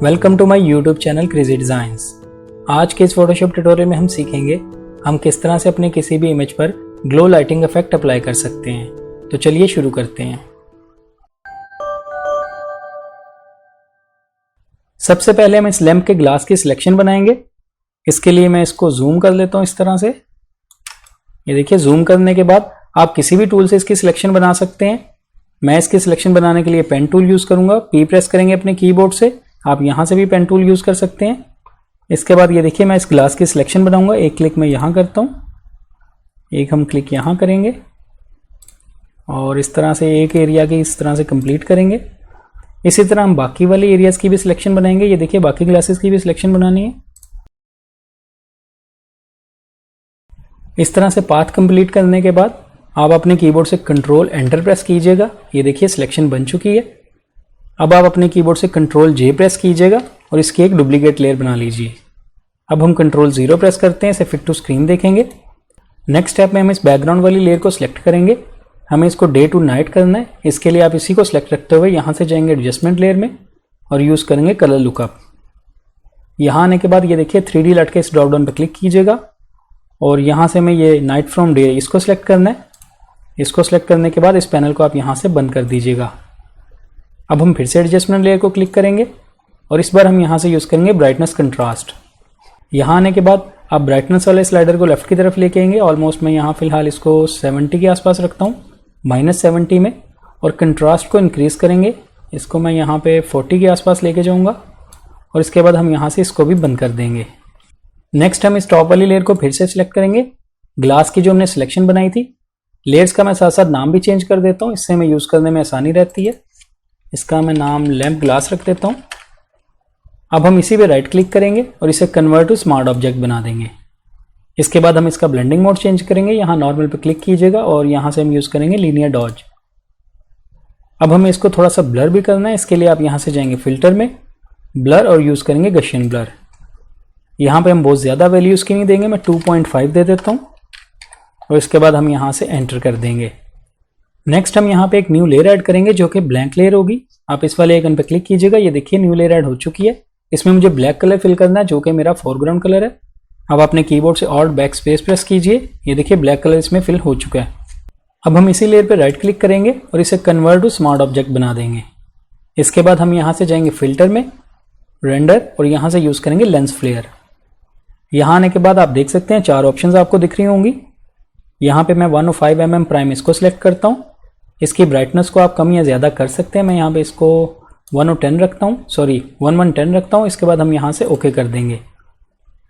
Welcome to my YouTube channel crazy designs. आज के इस फोटोशॉप ट्यूटोरियल में हम सीखेंगे हम किस तरह से अपने किसी भी इमेज पर ग्लो लाइटिंग इफेक्ट अप्लाई कर सकते हैं। तो चलिए शुरू करते हैं। सबसे पहले हम इस लैंप के ग्लास की सिलेक्शन बनाएंगे। इसके लिए मैं इसको जूम कर लेता हूं इस तरह से। ये देखिए, जूम करने के बाद आप किसी भी टूल से इसकी सिलेक्शन बना सकते हैं। मैं इसकी सिलेक्शन बनाने के लिए पेन टूल यूज करूंगा। पी प्रेस करेंगे अपने कीबोर्ड से। आप यहां से भी पेन टूल यूज कर सकते हैं। इसके बाद ये देखिए, मैं इस ग्लास की सिलेक्शन बनाऊंगा। एक क्लिक मैं यहां करता हूं, एक हम क्लिक यहां करेंगे और इस तरह से एक एरिया की इस तरह से कंप्लीट करेंगे। इसी तरह हम बाकी वाले एरियाज की भी सिलेक्शन बनाएंगे। ये देखिए, बाकी ग्लासेस की भी सिलेक्शन बनानी है। इस तरह से पाथ कंप्लीट करने के बाद आप अपने कीबोर्ड से कंट्रोल एंटर प्रेस कीजिएगा। ये देखिए, सिलेक्शन बन चुकी है। अब आप अपने कीबोर्ड से कंट्रोल जे प्रेस कीजिएगा और इसकी एक डुप्लीकेट लेयर बना लीजिए। अब हम कंट्रोल 0 प्रेस करते हैं, इसे फिट टू स्क्रीन देखेंगे। नेक्स्ट स्टेप में हम इस बैकग्राउंड वाली लेयर को सिलेक्ट करेंगे। हमें इसको डे टू नाइट करना है। इसके लिए आप इसी को सिलेक्ट रखते हुए यहाँ से जाएंगे एडजस्टमेंट लेयर में और यूज़ करेंगे कलर लुकअप। यहाँ आने के बाद ये देखिए, 3D लट के इस ड्रॉप डाउन पर क्लिक कीजिएगा और यहाँ से हमें ये नाइट फ्रॉम डे इसको सिलेक्ट करना है। इसको सिलेक्ट करने के बाद इस पैनल को आप यहाँ से बंद कर दीजिएगा। अब हम फिर से एडजस्टमेंट लेयर को क्लिक करेंगे और इस बार हम यहाँ से यूज़ करेंगे ब्राइटनेस कंट्रास्ट। यहाँ आने के बाद आप ब्राइटनेस वाले स्लाइडर को लेफ्ट की तरफ लेके आएंगे। ऑलमोस्ट मैं यहाँ फिलहाल इसको 70 के आसपास रखता हूँ, -70 में। और कंट्रास्ट को इंक्रीज करेंगे। इसको मैं यहाँ पे 40 के आसपास लेके जाऊँगा और इसके बाद हम यहाँ से इसको भी बंद कर देंगे। नेक्स्ट हम इस टॉप वाली लेयर को फिर से सिलेक्ट करेंगे। ग्लास की जो हमने सिलेक्शन बनाई थी, लेयर्स का मैं साथ साथ नाम भी चेंज कर देता हूँ, इससे हमें यूज़ करने में आसानी रहती है। इसका मैं नाम लैंप ग्लास रख देता हूँ। अब हम इसी पे राइट क्लिक करेंगे और इसे कन्वर्ट टू स्मार्ट ऑब्जेक्ट बना देंगे। इसके बाद हम इसका ब्लेंडिंग मोड चेंज करेंगे। यहाँ नॉर्मल पे क्लिक कीजिएगा और यहाँ से हम यूज़ करेंगे लीनियर डॉज। अब हमें इसको थोड़ा सा ब्लर भी करना है। इसके लिए आप यहाँ से जाएंगे फिल्टर में, ब्लर, और यूज़ करेंगे गशियन ब्लर। यहाँ पे हम बहुत ज़्यादा वैल्यू इसकी नहीं देंगे, मैं 2.5 दे देता हूँ और इसके बाद हम यहाँ से एंटर कर देंगे। नेक्स्ट हम यहाँ पे एक न्यू लेयर ऐड करेंगे जो कि ब्लैंक लेयर होगी। आप इस वाले आइकन पे क्लिक कीजिएगा। ये देखिए, न्यू लेयर ऐड हो चुकी है। इसमें मुझे ब्लैक कलर फिल करना है जो कि मेरा फोरग्राउंड कलर है। अब अपने कीबोर्ड से ऑल्ट बैक स्पेस प्रेस कीजिए। ये देखिए, ब्लैक कलर इसमें फिल हो चुका है। अब हम इसी लेयर पे राइट क्लिक करेंगे और इसे कन्वर्ट टू स्मार्ट ऑब्जेक्ट बना देंगे। इसके बाद हम यहाँ से जाएंगे फिल्टर में, रेंडर, और यहाँ से यूज़ करेंगे लेंस फ्लेयर। यहाँ आने के बाद आप देख सकते हैं 4 ऑप्शंस आपको दिख रही होंगी। यहाँ पे मैं 105 mm प्राइम इसको सिलेक्ट करता हूँ। इसकी ब्राइटनेस को आप कम या ज़्यादा कर सकते हैं। मैं यहाँ पे इसको 110 रखता हूँ, 1110 रखता हूँ। इसके बाद हम यहाँ से ओके कर देंगे।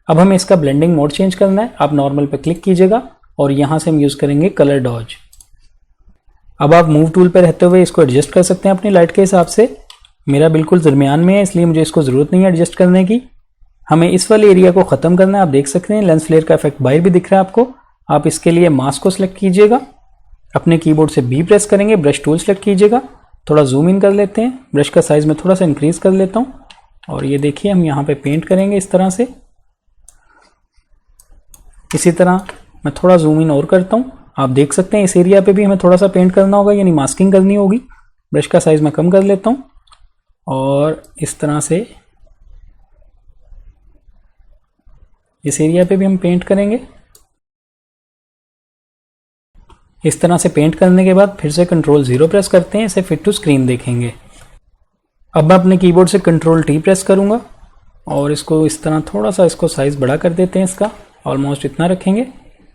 अब हमें इसका ब्लेंडिंग मोड चेंज करना है। आप नॉर्मल पे क्लिक कीजिएगा और यहाँ से हम यूज़ करेंगे कलर डॉज। अब आप मूव टूल पर रहते हुए इसको एडजस्ट कर सकते हैं अपनी लाइट के हिसाब से। मेरा बिल्कुल दरमियान में है, इसलिए मुझे इसको ज़रूरत नहीं है एडजस्ट करने की। हमें इस वाले एरिया को ख़त्म करना है। आप देख सकते हैं लेंस फ्लेयर का इफेक्ट बाहर भी दिख रहा है आपको। आप इसके लिए मास्क को सिलेक्ट कीजिएगा, अपने कीबोर्ड से बी प्रेस करेंगे, ब्रश टूल सेलेक्ट कीजिएगा, थोड़ा जूम इन कर लेते हैं। ब्रश का साइज में थोड़ा सा इंक्रीज कर लेता हूँ और ये देखिए, हम यहाँ पे पेंट करेंगे इस तरह से। इसी तरह मैं थोड़ा जूम इन और करता हूँ। आप देख सकते हैं इस एरिया पे भी हमें थोड़ा सा पेंट करना होगा, यानी मास्किंग करनी होगी। ब्रश का साइज मैं कम कर लेता हूँ और इस तरह से इस एरिया पे भी हम पेंट करेंगे। इस तरह से पेंट करने के बाद फिर से कंट्रोल 0 प्रेस करते हैं, इसे फिट टू स्क्रीन देखेंगे। अब मैं अपने कीबोर्ड से कंट्रोल T प्रेस करूंगा और इसको इस तरह थोड़ा सा इसको साइज बड़ा कर देते हैं। इसका ऑलमोस्ट इतना रखेंगे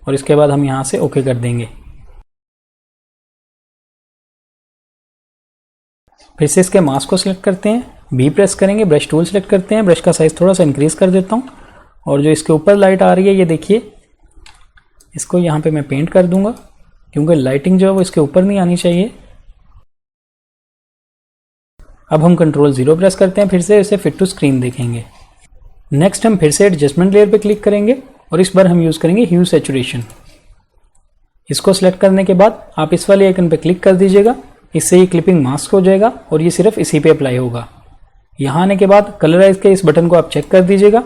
और इसके बाद हम यहाँ से ओके कर देंगे। फिर से इसके मास्क को सिलेक्ट करते हैं, बी प्रेस करेंगे, ब्रश टूल सेलेक्ट करते हैं, ब्रश का साइज थोड़ा सा इंक्रीज कर देता हूँ और जो इसके ऊपर लाइट आ रही है, ये देखिए, इसको यहाँ पे मैं पेंट कर दूंगा क्योंकि लाइटिंग जो है वो इसके ऊपर नहीं आनी चाहिए। अब हम कंट्रोल 0 प्रेस करते हैं, फिर से इसे फिट टू स्क्रीन देखेंगे। नेक्स्ट हम फिर से एडजस्टमेंट लेयर पे क्लिक करेंगे और इस बार हम यूज़ करेंगे ह्यू सैचुरेशन। इसको सिलेक्ट करने के बाद आप इस वाले आइकन पे क्लिक कर दीजिएगा। इससे ये क्लिपिंग मास्क हो जाएगा और ये सिर्फ इसी पे अप्लाई होगा। यहाँ आने के बाद कलराइज के इस बटन को आप चेक कर दीजिएगा।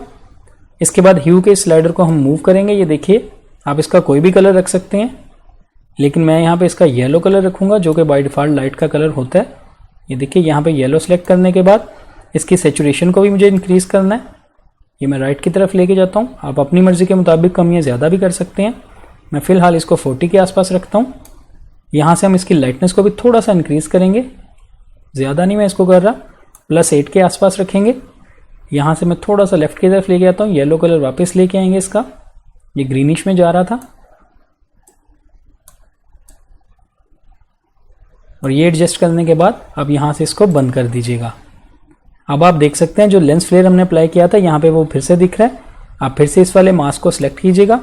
इसके बाद ह्यू के स्लाइडर को हम मूव करेंगे। ये देखिए, आप इसका कोई भी कलर रख सकते हैं, लेकिन मैं यहाँ पे इसका येलो कलर रखूँगा जो कि बाय डिफ़ॉल्ट लाइट का कलर होता है। ये देखिए, यहाँ पे येलो सेलेक्ट करने के बाद इसकी सेचुरेशन को भी मुझे इंक्रीज़ करना है। ये मैं राइट की तरफ लेके जाता हूँ। आप अपनी मर्ज़ी के मुताबिक कम या ज़्यादा भी कर सकते हैं। मैं फ़िलहाल इसको 40 के आसपास रखता हूँ। यहाँ से हम इसकी लाइटनेस को भी थोड़ा सा इंक्रीज़ करेंगे, ज़्यादा नहीं मैं इसको कर रहा, +8 के आसपास रखेंगे। यहाँ से मैं थोड़ा सा लेफ्ट की तरफ लेके आता हूँ, येलो कलर वापस लेके आएंगे इसका, ये ग्रीनिश में जा रहा था, और ये एडजस्ट करने के बाद अब यहाँ से इसको बंद कर दीजिएगा। अब आप देख सकते हैं जो लेंस फ्लेयर हमने अप्लाई किया था यहाँ पे वो फिर से दिख रहा है। आप फिर से इस वाले मास्क को सिलेक्ट कीजिएगा,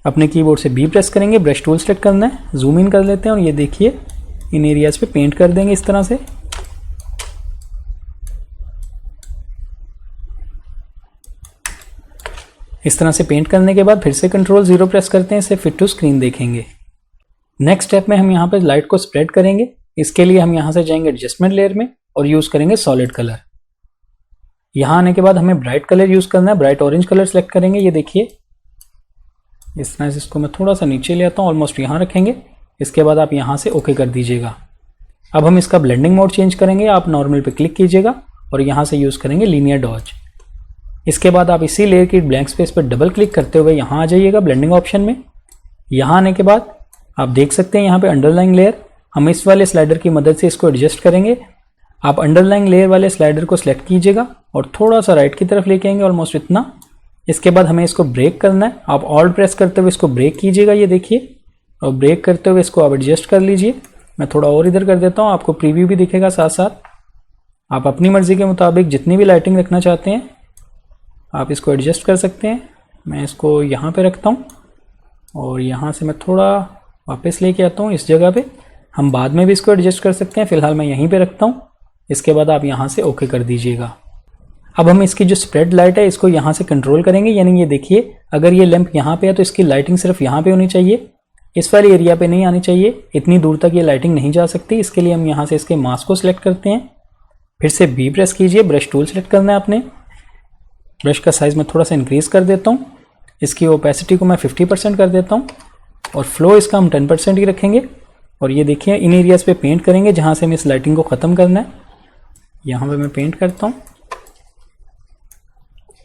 अपने कीबोर्ड से बी प्रेस करेंगे, ब्रश टूल सेलेक्ट करना है, जूम इन कर लेते हैं और ये देखिए इन एरियाज पे पेंट कर देंगे इस तरह से। इस तरह से पेंट करने के बाद फिर से Ctrl 0 प्रेस करते हैं, इसे फिट टू स्क्रीन देखेंगे। नेक्स्ट स्टेप में हम यहाँ पे लाइट को स्प्रेड करेंगे। इसके लिए हम यहाँ से जाएंगे एडजस्टमेंट लेयर में और यूज करेंगे सॉलिड कलर। यहाँ आने के बाद हमें ब्राइट कलर यूज करना है, ब्राइट ऑरेंज कलर सेलेक्ट करेंगे। ये देखिए इस तरह से इसको मैं थोड़ा सा नीचे ले आता हूँ, ऑलमोस्ट यहाँ रखेंगे। इसके बाद आप यहाँ से ओके कर दीजिएगा। अब हम इसका ब्लेंडिंग मोड चेंज करेंगे। आप नॉर्मल पे क्लिक कीजिएगा और यहाँ से यूज करेंगे लीनियर डॉज। इसके बाद आप इसी लेयर की ब्लैंक स्पेस पर डबल क्लिक करते हुए यहाँ आ जाइएगा ब्लेंडिंग ऑप्शन में। यहाँ आने के बाद आप देख सकते हैं यहाँ पे अंडरलाइंग लेयर, हम इस वाले स्लाइडर की मदद से इसको एडजस्ट करेंगे। आप अंडरलाइंग लेयर वाले स्लाइडर को सिलेक्ट कीजिएगा और थोड़ा सा राइट की तरफ लेके आएंगे, ऑलमोस्ट इतना। इसके बाद हमें इसको ब्रेक करना है। आप ऑल्ट प्रेस करते हुए इसको ब्रेक कीजिएगा, ये देखिए, और ब्रेक करते हुए इसको आप एडजस्ट कर लीजिए। मैं थोड़ा और इधर कर देता हूँ, आपको प्रीव्यू भी दिखेगा साथ साथ। आप अपनी मर्जी के मुताबिक जितनी भी लाइटिंग रखना चाहते हैं आप इसको एडजस्ट कर सकते हैं। मैं इसको यहाँ पे रखता हूँ और यहाँ से मैं थोड़ा वापस लेके आता हूँ इस जगह पे। हम बाद में भी इसको एडजस्ट कर सकते हैं, फिलहाल मैं यहीं पे रखता हूँ। इसके बाद आप यहाँ से ओके कर दीजिएगा। अब हम इसकी जो स्प्रेड लाइट है इसको यहाँ से कंट्रोल करेंगे, यानी ये देखिए अगर ये लैंप यहाँ पे है तो इसकी लाइटिंग सिर्फ यहाँ पे होनी चाहिए, इस वाले एरिया पे नहीं आनी चाहिए। इतनी दूर तक ये लाइटिंग नहीं जा सकती। इसके लिए हम यहाँ से इसके मास्क को सिलेक्ट करते हैं, फिर से बी प्रेस कीजिए, ब्रश टूल सेलेक्ट करना है आपने। ब्रश का साइज मैं थोड़ा सा इंक्रीज कर देता हूँ, इसकी ओपेसिटी को मैं 50% कर देता हूँ और फ्लो इसका हम 10% ही रखेंगे। और ये देखिए इन एरियाज पे पेंट करेंगे जहाँ से हमें इस लाइटिंग को ख़त्म करना है। यहाँ पे मैं पेंट करता हूँ,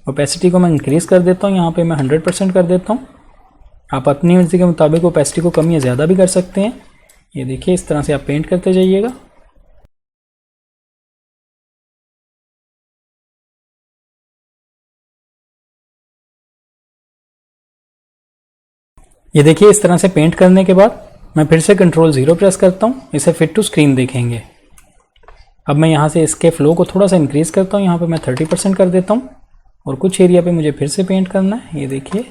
ओपेसिटी को मैं इंक्रीज कर देता हूँ, यहाँ पे मैं 100% कर देता हूँ। आप अपनी मर्जी के मुताबिक ओपेसिटी को कम या ज़्यादा भी कर सकते हैं। ये देखिए इस तरह से आप पेंट करते जाइएगा। ये देखिए इस तरह से पेंट करने के बाद मैं फिर से Ctrl 0 प्रेस करता हूँ, इसे फिट टू स्क्रीन देखेंगे। अब मैं यहाँ से इसके फ्लो को थोड़ा सा इंक्रीज करता हूँ, यहाँ पे मैं 30% कर देता हूँ और कुछ एरिया पे मुझे फिर से पेंट करना है। ये देखिए,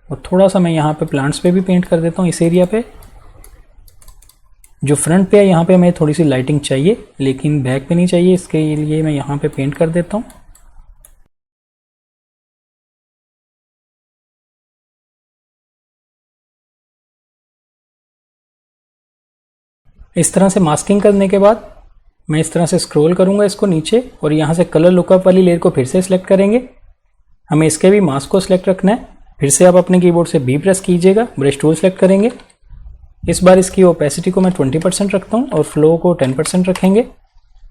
और थोड़ा सा मैं यहाँ पे प्लांट्स पे भी पेंट कर देता हूँ। इस एरिया पे जो फ्रंट पे है यहाँ पे हमें थोड़ी सी लाइटिंग चाहिए, लेकिन बैक पे नहीं चाहिए, इसके लिए मैं यहाँ पे पेंट कर देता हूँ। इस तरह से मास्किंग करने के बाद मैं इस तरह से स्क्रॉल करूंगा इसको नीचे और यहाँ से कलर लुकअप वाली लेयर को फिर से सिलेक्ट करेंगे। हमें इसके भी मास्क को सिलेक्ट रखना है। फिर से आप अपने कीबोर्ड से बी प्रेस कीजिएगा, ब्रश टूल सेलेक्ट करेंगे। इस बार इसकी ओपेसिटी को मैं 20% रखता हूँ और फ्लो को 10% रखेंगे।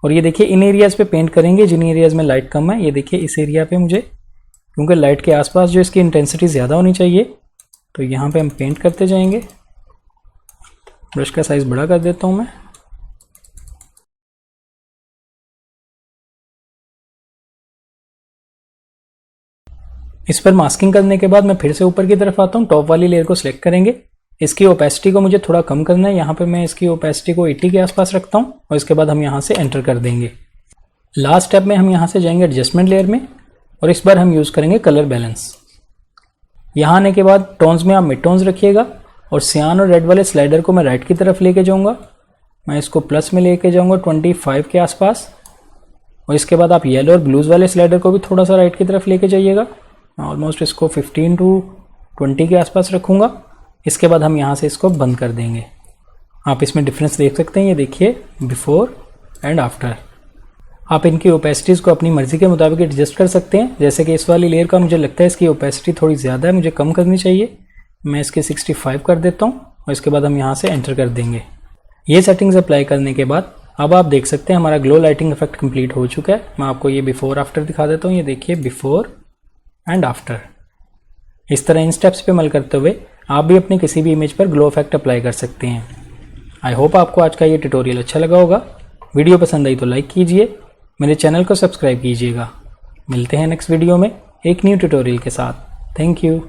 और ये देखिए इन एरियाज पे पेंट करेंगे जिन एरियाज में लाइट कम है। ये देखिए इस एरिया पे मुझे, क्योंकि लाइट के आसपास जो इसकी इंटेंसिटी ज़्यादा होनी चाहिए, तो यहाँ पे हम पेंट करते जाएंगे। ब्रश का साइज बड़ा कर देता हूँ मैं। इस पर मास्किंग करने के बाद मैं फिर से ऊपर की तरफ आता हूँ, टॉप वाली लेयर को सिलेक्ट करेंगे। इसकी ओपेसिटी को मुझे थोड़ा कम करना है, यहाँ पे मैं इसकी ओपेसिटी को 80 के आसपास रखता हूँ और इसके बाद हम यहाँ से एंटर कर देंगे। लास्ट स्टेप में हम यहाँ से जाएंगे एडजस्टमेंट लेयर में और इस बार हम यूज़ करेंगे कलर बैलेंस। यहाँ आने के बाद टोन्स में आप मिड टोन्स रखिएगा और सियान और रेड वाले स्लाइडर को मैं राइट की तरफ लेके जाऊँगा। मैं इसको प्लस में लेके जाऊँगा 25 के आसपास। और इसके बाद आप येलो और ब्लूज़ वाले स्लाइडर को भी थोड़ा सा राइट की तरफ लेके जाइएगा। मैं ऑलमोस्ट इसको 15 to 20 के आसपास रखूँगा। इसके बाद हम यहाँ से इसको बंद कर देंगे। आप इसमें डिफरेंस देख सकते हैं, ये देखिए बिफोर एंड आफ्टर। आप इनकी ओपेसिटीज़ को अपनी मर्ज़ी के मुताबिक एडजस्ट कर सकते हैं। जैसे कि इस वाली लेयर का मुझे लगता है इसकी ओपेसिटी थोड़ी ज़्यादा है, मुझे कम करनी चाहिए। मैं इसके 65 कर देता हूँ और इसके बाद हम यहाँ से एंटर कर देंगे। ये सेटिंग्स अप्लाई करने के बाद अब आप देख सकते हैं हमारा ग्लो लाइटिंग इफेक्ट कंप्लीट हो चुका है। मैं आपको ये बिफोर आफ्टर दिखा देता हूँ। ये देखिए बिफोर एंड आफ्टर। इस तरह इन स्टेप्स पे अमल करते हुए आप भी अपनी किसी भी इमेज पर ग्लो इफेक्ट अप्लाई कर सकते हैं। आई होप आपको आज का ये ट्यूटोरियल अच्छा लगा होगा। वीडियो पसंद आई तो लाइक कीजिए, मेरे चैनल को सब्सक्राइब कीजिएगा। मिलते हैं नेक्स्ट वीडियो में एक न्यू ट्यूटोरियल के साथ। Thank you.